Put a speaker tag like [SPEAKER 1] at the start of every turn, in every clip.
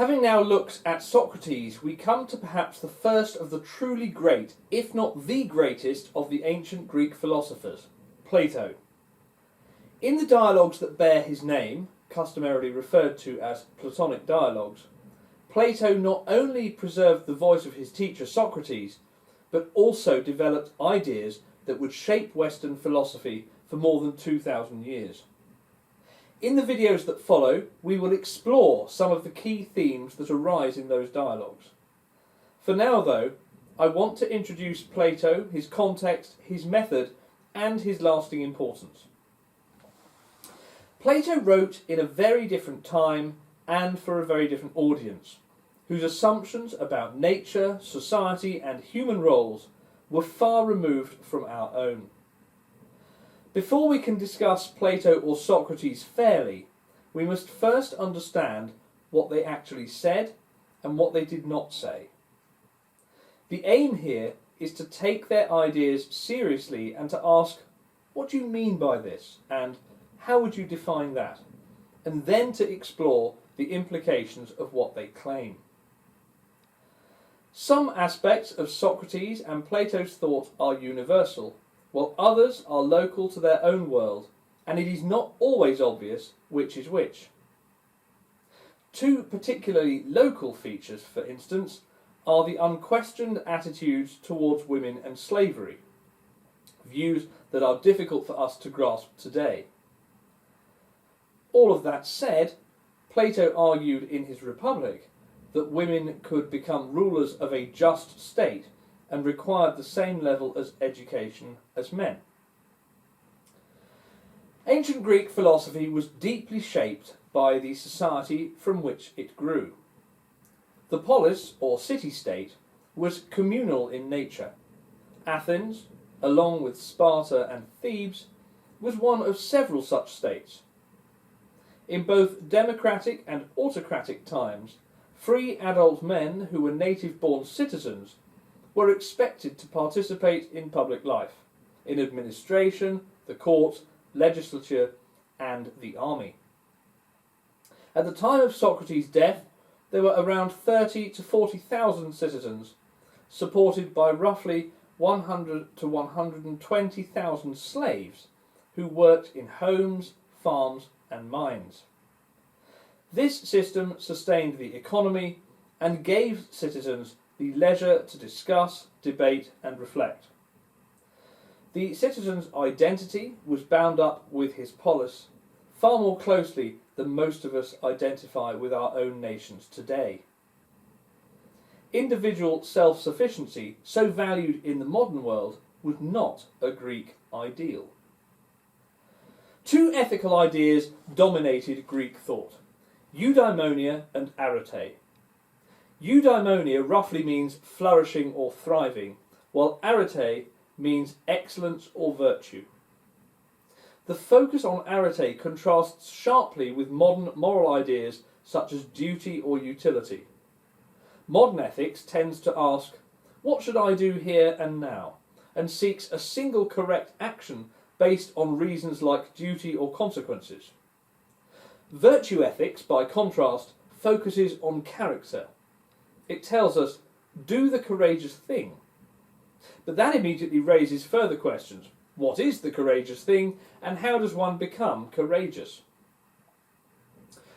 [SPEAKER 1] Having now looked at Socrates, we come to perhaps the first of the truly great, if not the greatest, of the ancient Greek philosophers, Plato. In the dialogues that bear his name, customarily referred to as Platonic dialogues, Plato not only preserved the voice of his teacher Socrates, but also developed ideas that would shape Western philosophy for more than 2,000 years. In the videos that follow, we will explore some of the key themes that arise in those dialogues. For now, though, I want to introduce Plato, his context, his method, and his lasting importance. Plato wrote in a very different time and for a very different audience, whose assumptions about nature, society, and human roles were far removed from our own. Before we can discuss Plato or Socrates fairly, we must first understand what they actually said and what they did not say. The aim here is to take their ideas seriously and to ask, what do you mean by this? And how would you define that? And then to explore the implications of what they claim. Some aspects of Socrates and Plato's thought are universal, while others are local to their own world, and it is not always obvious which is which. Two particularly local features, for instance, are the unquestioned attitudes towards women and slavery, views that are difficult for us to grasp today. All of that said, Plato argued in his Republic that women could become rulers of a just state and required the same level of education as men. Ancient Greek philosophy was deeply shaped by the society from which it grew. The polis, or city-state, was communal in nature. Athens, along with Sparta and Thebes, was one of several such states. In both democratic and autocratic times, free adult men who were native-born citizens were expected to participate in public life, in administration, the court, legislature, and the army. At the time of Socrates' death, there were around 30 to 40,000 citizens, supported by roughly 100 to 120,000 slaves who worked in homes, farms, and mines. This system sustained the economy and gave citizens the leisure to discuss, debate, and reflect. The citizen's identity was bound up with his polis far more closely than most of us identify with our own nations today. Individual self-sufficiency, so valued in the modern world, was not a Greek ideal. Two ethical ideas dominated Greek thought: eudaimonia and arete. Eudaimonia roughly means flourishing or thriving, while arete means excellence or virtue. The focus on arete contrasts sharply with modern moral ideas such as duty or utility. Modern ethics tends to ask, what should I do here and now, and seeks a single correct action based on reasons like duty or consequences. Virtue ethics, by contrast, focuses on character. It tells us, do the courageous thing. But that immediately raises further questions. What is the courageous thing, and how does one become courageous?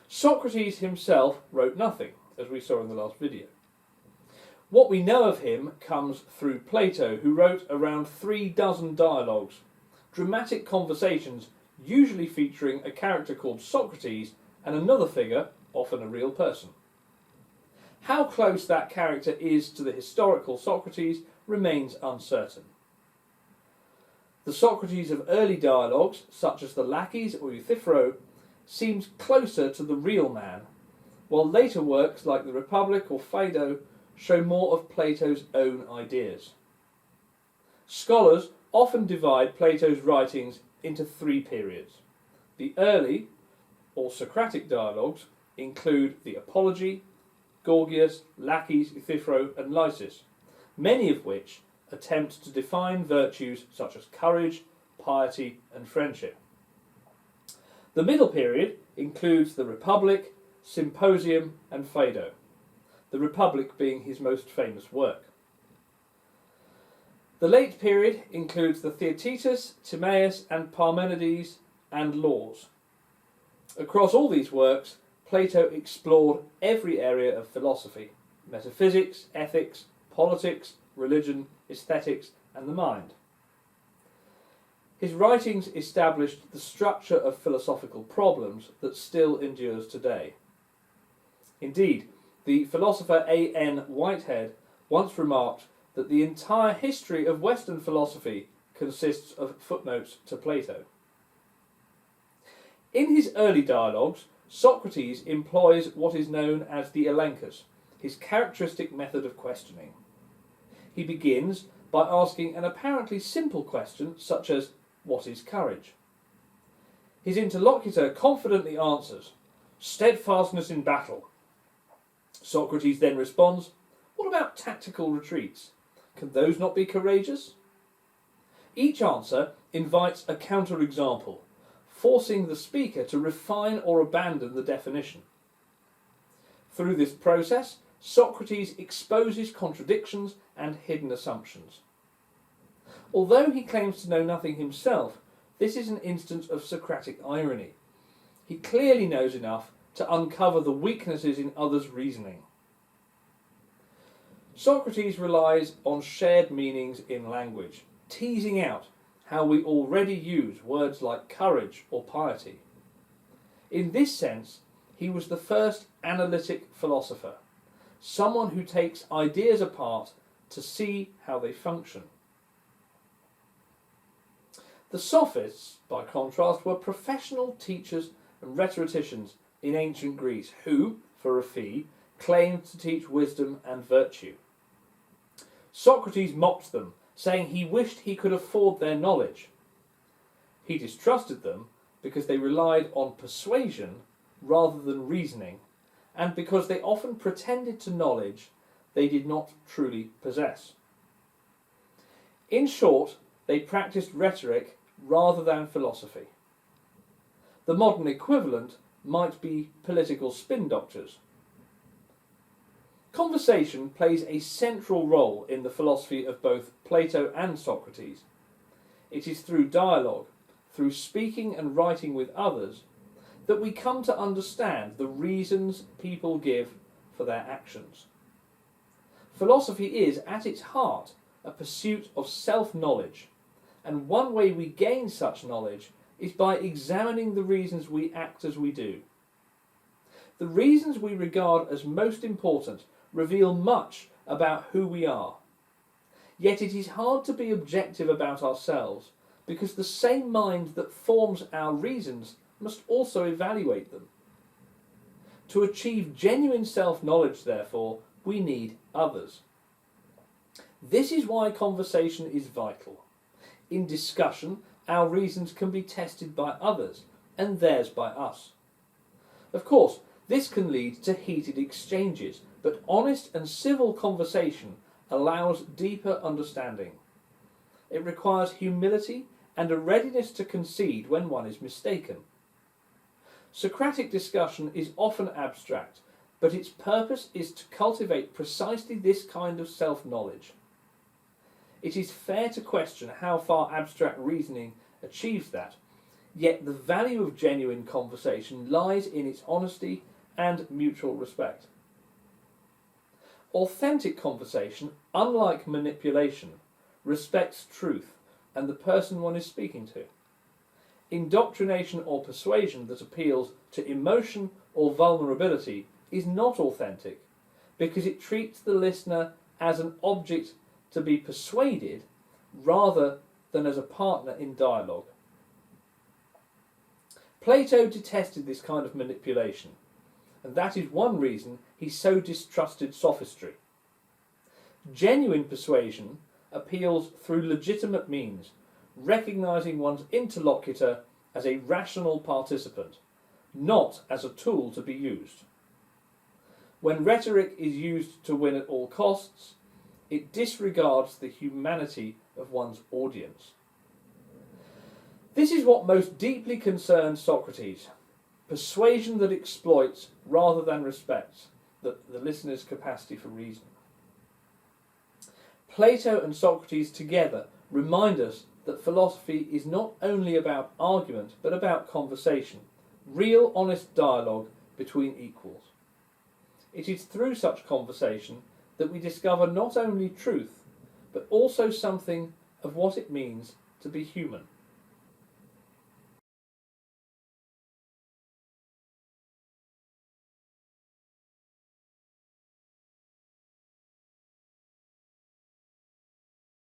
[SPEAKER 1] Socrates himself wrote nothing, as we saw in the last video. What we know of him comes through Plato, who wrote around 36 dialogues, dramatic conversations usually featuring a character called Socrates and another figure, often a real person. How close that character is to the historical Socrates remains uncertain. The Socrates of early dialogues, such as the Laches or Euthyphro, seems closer to the real man, while later works like the Republic or Phaedo show more of Plato's own ideas. Scholars often divide Plato's writings into three periods. The early, or Socratic dialogues, include the Apology, Gorgias, Laches, Euthyphro, and Lysis, many of which attempt to define virtues such as courage, piety, and friendship. The middle period includes the Republic, Symposium and Phaedo, the Republic being his most famous work. The late period includes the Theaetetus, Timaeus and Parmenides and Laws. Across all these works, Plato explored every area of philosophy: metaphysics, ethics, politics, religion, aesthetics and the mind. His writings established the structure of philosophical problems that still endures today. Indeed, the philosopher A.N. Whitehead once remarked that the entire history of Western philosophy consists of footnotes to Plato. In his early dialogues, Socrates employs what is known as the elenchus, his characteristic method of questioning. He begins by asking an apparently simple question such as, "What is courage?" His interlocutor confidently answers, "Steadfastness in battle." Socrates then responds, "What about tactical retreats? Can those not be courageous?" Each answer invites a counterexample, forcing the speaker to refine or abandon the definition. Through this process, Socrates exposes contradictions and hidden assumptions. Although he claims to know nothing himself, this is an instance of Socratic irony. He clearly knows enough to uncover the weaknesses in others' reasoning. Socrates relies on shared meanings in language, teasing out how we already use words like courage or piety. In this sense, he was the first analytic philosopher, someone who takes ideas apart to see how they function. The sophists, by contrast, were professional teachers and rhetoricians in ancient Greece who, for a fee, claimed to teach wisdom and virtue. Socrates mocked them, saying he wished he could afford their knowledge. He distrusted them because they relied on persuasion rather than reasoning, and because they often pretended to knowledge they did not truly possess. In short, they practiced rhetoric rather than philosophy. The modern equivalent might be political spin doctors. Conversation plays a central role in the philosophy of both Plato and Socrates. It is through dialogue, through speaking and writing with others, that we come to understand the reasons people give for their actions. Philosophy is, at its heart, a pursuit of self-knowledge, and one way we gain such knowledge is by examining the reasons we act as we do. The reasons we regard as most important reveal much about who we are. Yet it is hard to be objective about ourselves, because the same mind that forms our reasons must also evaluate them. To achieve genuine self-knowledge, therefore, we need others. This is why conversation is vital. In discussion, our reasons can be tested by others, and theirs by us. Of course, this can lead to heated exchanges, but honest and civil conversation allows deeper understanding. It requires humility and a readiness to concede when one is mistaken. Socratic discussion is often abstract, but its purpose is to cultivate precisely this kind of self-knowledge. It is fair to question how far abstract reasoning achieves that, yet the value of genuine conversation lies in its honesty and mutual respect. Authentic conversation, unlike manipulation, respects truth and the person one is speaking to. Indoctrination or persuasion that appeals to emotion or vulnerability is not authentic, because it treats the listener as an object to be persuaded rather than as a partner in dialogue. Plato detested this kind of manipulation, and that is one reason he so distrusted sophistry. Genuine persuasion appeals through legitimate means, recognising one's interlocutor as a rational participant, not as a tool to be used. When rhetoric is used to win at all costs, it disregards the humanity of one's audience. This is what most deeply concerned Socrates. persuasion that exploits rather than respects the listener's capacity for reasoning. Plato and Socrates together remind us that philosophy is not only about argument but about conversation, real honest dialogue between equals. It is through such conversation that we discover not only truth but also something of what it means to be human.